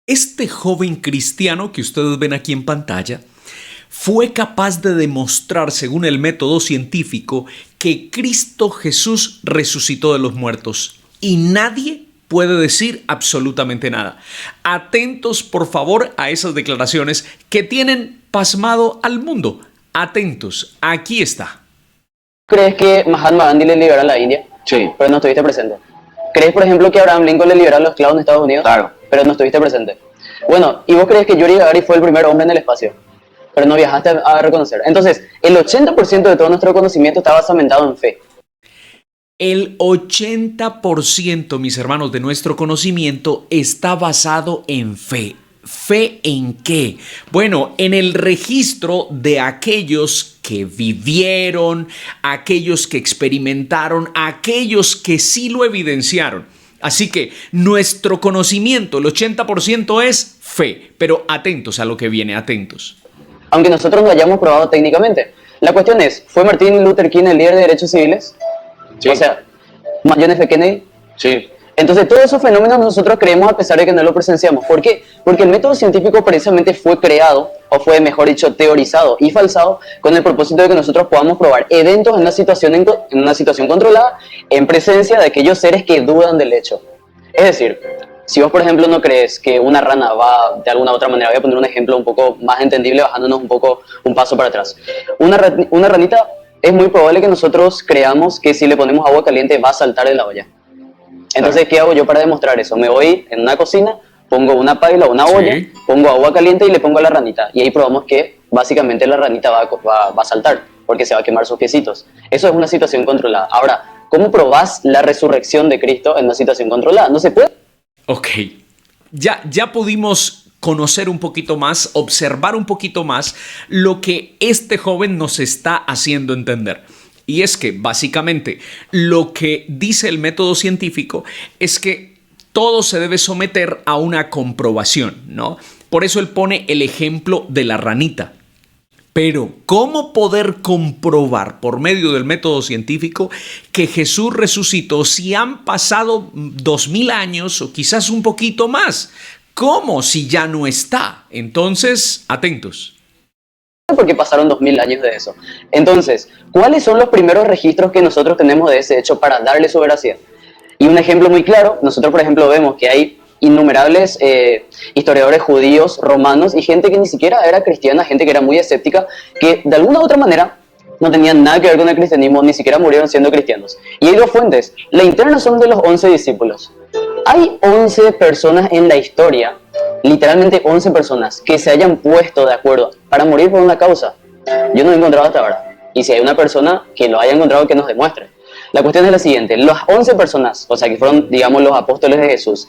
Este joven cristiano que ustedes ven aquí en pantalla fue capaz de demostrar, según el método científico, que Cristo Jesús resucitó de los muertos y nadie puede decir absolutamente nada. Atentos, por favor, a esas declaraciones que tienen pasmado al mundo. Atentos, aquí está. ¿Crees que Mahatma Gandhi le liberó a la India? Sí, Pero no estuviste presente. ¿Crees, por ejemplo, que Abraham Lincoln le liberó a los esclavos en Estados Unidos? claro. Pero no estuviste presente. Bueno, ¿y vos crees que Yuri Gagarin fue el primer hombre en el espacio? Pero no viajaste a reconocer. Entonces, el 80% de todo nuestro conocimiento está basamentado en fe. El 80%, mis hermanos, de nuestro conocimiento está basado en fe. ¿Fe en qué? Bueno, en el registro de aquellos que vivieron, aquellos que experimentaron, aquellos que sí lo evidenciaron. Así que nuestro conocimiento, el 80% es fe, pero atentos a lo que viene, atentos. Aunque nosotros lo hayamos probado técnicamente. La cuestión es, ¿fue Martin Luther King el líder de derechos civiles? Sí. O sea, John F. Kennedy. Sí, Entonces, todos esos fenómenos nosotros creemos a pesar de que no lo presenciamos. ¿Por qué? Porque el método científico precisamente fue creado, o fue, mejor dicho, teorizado y falsado con el propósito de que nosotros podamos probar eventos en una situación controlada en presencia de aquellos seres que dudan del hecho. Es decir, si vos, por ejemplo, no crees que una rana va de alguna u otra manera, voy a poner un ejemplo un poco más entendible, bajándonos un paso para atrás. Una ranita, es muy probable que nosotros creamos que si le ponemos agua caliente va a saltar de la olla. Entonces, ¿qué hago yo para demostrar eso? Me voy en una cocina, pongo una paila, una olla, Sí. pongo agua caliente y le pongo a la ranita. Y ahí probamos que básicamente la ranita va a saltar, porque se va a quemar sus piecitos. Eso es una situación controlada. Ahora, ¿cómo probás la resurrección de Cristo en una situación controlada? No se puede. Ok, ya pudimos conocer un poquito más, observar un poquito más lo que este joven nos está haciendo entender. Y es que básicamente lo que dice el método científico es que todo se debe someter a una comprobación, ¿no? Por eso él pone el ejemplo de la ranita. Pero, ¿cómo poder comprobar por medio del método científico que Jesús resucitó si han pasado 2000 años o quizás un poquito más? ¿Cómo si ya no está? Entonces, atentos. Porque pasaron 2000 años de eso. Entonces, ¿cuáles son los primeros registros que nosotros tenemos de ese hecho para darle su veracidad? Y un ejemplo muy claro, nosotros por ejemplo vemos que hay innumerables historiadores judíos, romanos y gente que ni siquiera era cristiana, gente que era muy escéptica, que de alguna u otra manera no tenían nada que ver con el cristianismo, ni siquiera murieron siendo cristianos. Y hay dos fuentes. La interna son de los 11 discípulos. Hay 11 personas en la historia, literalmente 11 personas, que se hayan puesto de acuerdo para morir por una causa. Yo no he encontrado hasta ahora. Y si hay una persona que lo haya encontrado, que nos demuestre. La cuestión es la siguiente. Las 11 personas, o sea, que fueron, digamos, los apóstoles de Jesús,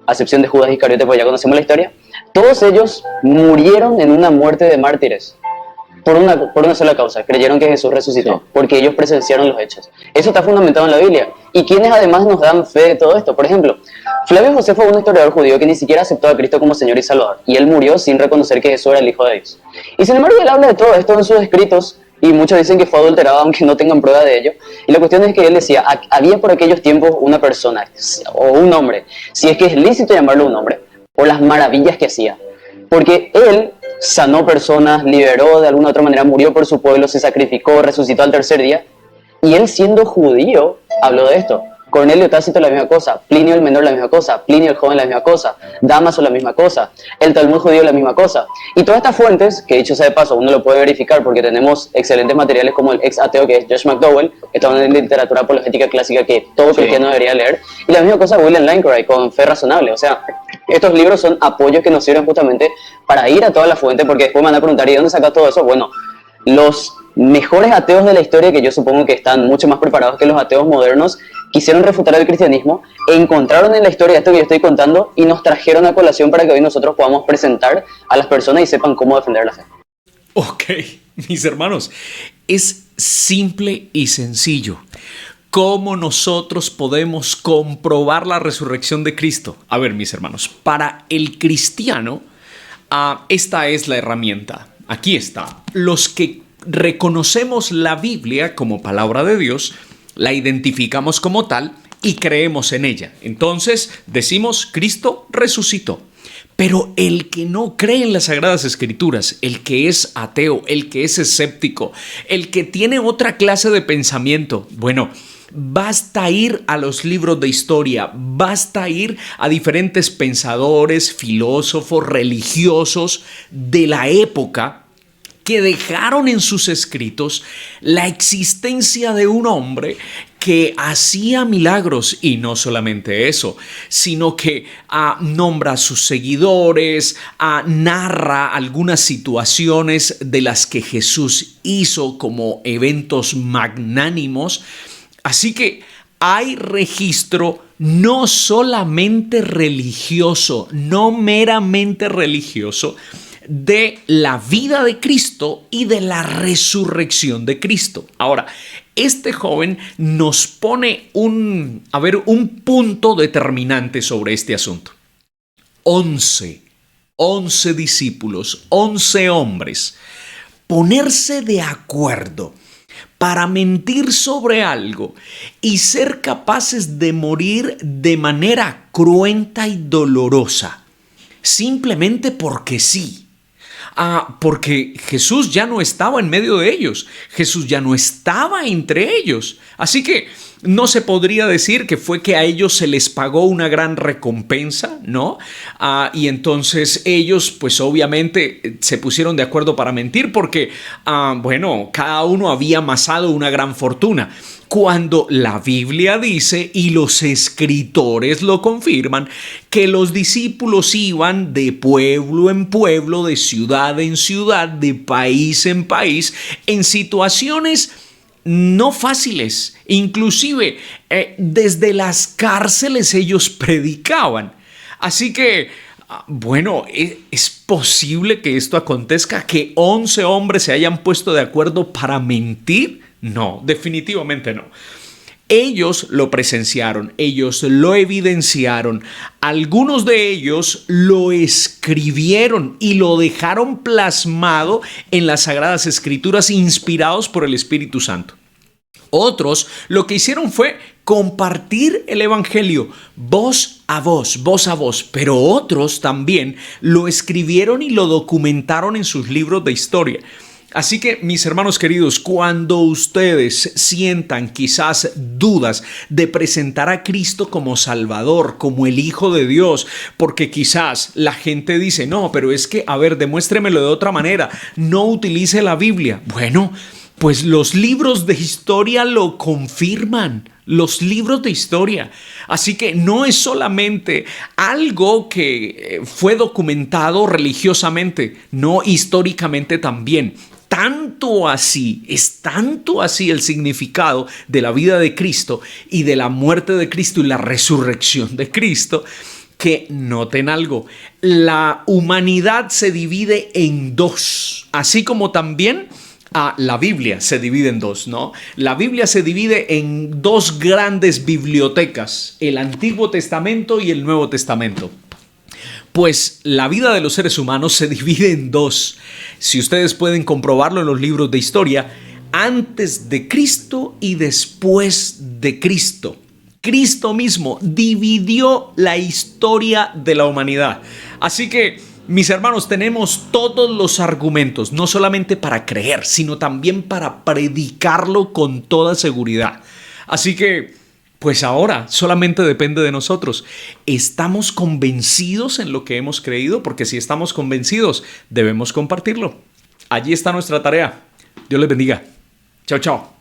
a excepción de Judas Iscariote, pues ya conocemos la historia, todos ellos murieron en una muerte de mártires. Por una sola causa, creyeron que Jesús resucitó, porque ellos presenciaron los hechos. Eso está fundamentado en la Biblia. ¿Y quiénes además nos dan fe de todo esto? Por ejemplo, Flavio Josefo fue un historiador judío que ni siquiera aceptó a Cristo como Señor y Salvador, y él murió sin reconocer que Jesús era el Hijo de Dios. Y sin embargo, él habla de todo esto en sus escritos, y muchos dicen que fue adulterado, aunque no tengan prueba de ello. Y la cuestión es que él decía, había por aquellos tiempos una persona, o un hombre, si es que es lícito llamarlo un hombre, por las maravillas que hacía. Porque él sanó personas, liberó de alguna otra manera, murió por su pueblo, se sacrificó, resucitó al tercer día. Y él siendo judío, habló de esto. Cornelio Tácito la misma cosa, Plinio el menor la misma cosa, Plinio el joven la misma cosa, Damaso la misma cosa, el Talmud judío la misma cosa. Y todas estas fuentes, que dicho sea de paso, uno lo puede verificar porque tenemos excelentes materiales como el ex ateo que es Josh McDowell, que está en literatura apologética clásica que todo cristiano debería leer. Y la misma cosa William Lane Craig con Fe Razonable. O sea, estos libros son apoyos que nos sirven justamente para ir a toda la fuente, porque después me van a preguntar, ¿y dónde sacas todo eso? Bueno, los mejores ateos de la historia, que yo supongo que están mucho más preparados que los ateos modernos, quisieron refutar el cristianismo, encontraron en la historia esto que yo estoy contando y nos trajeron a colación para que hoy nosotros podamos presentar a las personas y sepan cómo defender la fe. Ok, mis hermanos, es simple y sencillo. ¿Cómo nosotros podemos comprobar la resurrección de Cristo? A ver, mis hermanos, para el cristiano, esta es la herramienta. Aquí está. Los que reconocemos la Biblia como palabra de Dios, la identificamos como tal y creemos en ella. Entonces decimos, Cristo resucitó. Pero el que no cree en las Sagradas Escrituras, el que es ateo, el que es escéptico, el que tiene otra clase de pensamiento, bueno, basta ir a los libros de historia, basta ir a diferentes pensadores, filósofos, religiosos de la época que dejaron en sus escritos la existencia de un hombre que hacía milagros, y no solamente eso, sino que nombra a sus seguidores, narra algunas situaciones de las que Jesús hizo como eventos magnánimos. Así que hay registro no solamente religioso, no meramente religioso, de la vida de Cristo y de la resurrección de Cristo. Ahora, este joven nos pone un punto determinante sobre este asunto. 11 discípulos, 11 hombres, ponerse de acuerdo para mentir sobre algo y ser capaces de morir de manera cruenta y dolorosa, simplemente porque sí. Porque Jesús ya no estaba en medio de ellos, Jesús ya no estaba entre ellos. Así que no se podría decir que fue que a ellos se les pagó una gran recompensa, ¿no? Y entonces ellos, pues obviamente se pusieron de acuerdo para mentir porque, cada uno había amasado una gran fortuna. Cuando la Biblia dice, y los escritores lo confirman, que los discípulos iban de pueblo en pueblo, de ciudad en ciudad, de país en país, en situaciones no fáciles. Inclusive desde las cárceles ellos predicaban. Así que, es posible que esto acontezca, que 11 hombres se hayan puesto de acuerdo para mentir. No, definitivamente no. Ellos lo presenciaron, ellos lo evidenciaron, algunos de ellos lo escribieron y lo dejaron plasmado en las Sagradas Escrituras inspirados por el Espíritu Santo. Otros lo que hicieron fue compartir el evangelio voz a voz, pero otros también lo escribieron y lo documentaron en sus libros de historia. Así que, mis hermanos queridos, cuando ustedes sientan quizás dudas de presentar a Cristo como Salvador, como el Hijo de Dios, porque quizás la gente dice, no, pero es que, demuéstremelo de otra manera, no utilice la Biblia. Bueno, pues los libros de historia lo confirman. Los libros de historia. Así que no es solamente algo que fue documentado religiosamente, no, históricamente también. Tanto así el significado de la vida de Cristo y de la muerte de Cristo y la resurrección de Cristo, que noten algo, la humanidad se divide en dos, así como también la Biblia se divide en dos, ¿no? La Biblia se divide en dos grandes bibliotecas, el Antiguo Testamento y el Nuevo Testamento. Pues la vida de los seres humanos se divide en dos. Si ustedes pueden comprobarlo en los libros de historia, antes de Cristo y después de Cristo. Cristo mismo dividió la historia de la humanidad. Así que, mis hermanos, tenemos todos los argumentos, no solamente para creer, sino también para predicarlo con toda seguridad. Así que, pues ahora solamente depende de nosotros. ¿Estamos convencidos en lo que hemos creído? Porque si estamos convencidos, debemos compartirlo. Allí está nuestra tarea. Dios les bendiga. Chao, chao.